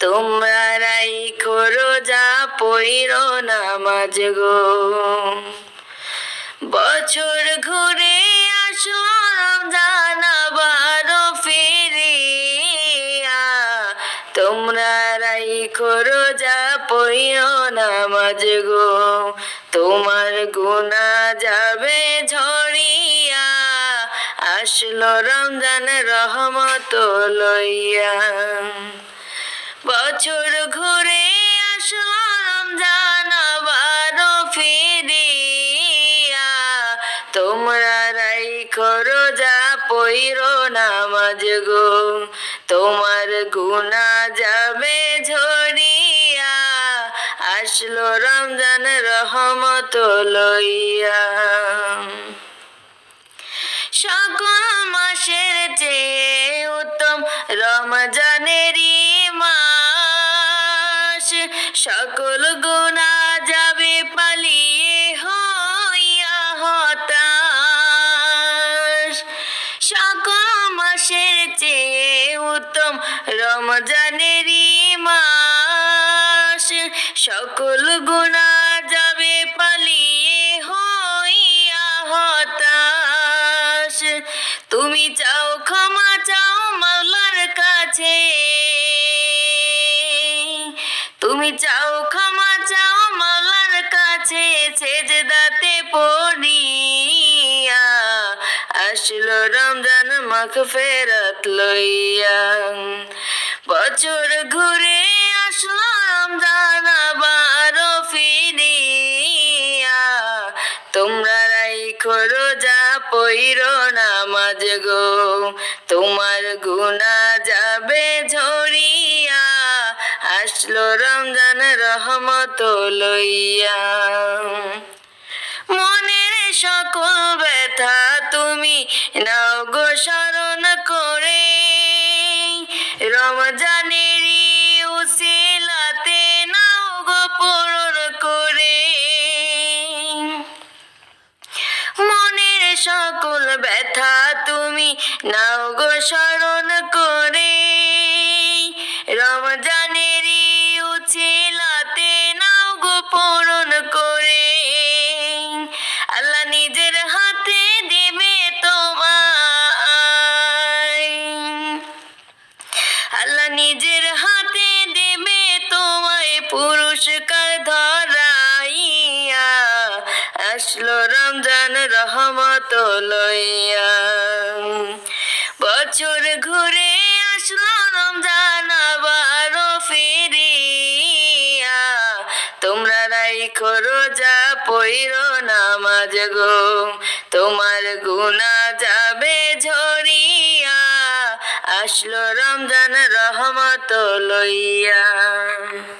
তোমরা রাইখো রোজা পইরো নামাজ গো। বছর ঘুরে আসলো রমজান আবারো ফিরিয়া, তোমরা রাইখো রোজা পইরো নামাজ গো। তোমার গুনাহ যাবে ঝরিয়া, আসলো রমজান রহমত লইয়া। বছর ঘুরে আসলো রমজান আবারো ফিরিয়া, তোমরা রাইখো রোজা পইরো নামাজ গো। তোমার গুনাহ যাবে ঝরিয়া, আসলো রমজান রহমত লইয়া। সকল মাসের চেয়ে উত্তম রমজানেরই মাস, সকল গুনাহ যাবে পালিয়ে হইয়া হতাশ। সকল মাসের চেয়ে উত্তম রমজানেরই মাস, সকল গুনাহ যাবে পালিয়ে হইয়া হতাশ। তুমি চাও ক্ষমা চাও মাওলার কাছে, তুমি চাও ক্ষমা চাও মাওলার কাছে, সেজদাতে পড়িয়া, আসলো রমজান মাগফিরাত লইয়া। বছর ঘুরে আসলো রমজান আবারো ফিরিয়া, তোমরা রাইখো রোজা পইরো নামাজ গো। তোমার গুনাহ যাবে ঝরিয়া, আসলো রমজান রহমত লইয়া। মনের সকল ব্যথা তুমি নাও গো স্মরণ করে, রমজানেরই উসিলাতে নাও গো পূরণ করে। মনের সকল ব্যথা তুমি নাও গো স্মরণ করে, রমজানেরই উছিলাতে নাও গো পূরণ করে। আল্লাহ নিজের হাতে দিবে তোমায়, আল্লাহ নিজের হাতে দেবে তোমায় পুরস্কার ধরাইয়া, আসলো রমজান রহমত লইয়া। বছর ঘুরে আসলো রমজান আবারো ফিরিয়া, তোমরা রাইখো রোজা পইরো নামাজ গো। তোমার গুনাহ যাবে ঝরিয়া, আসলো রমজান রহমত লইয়া।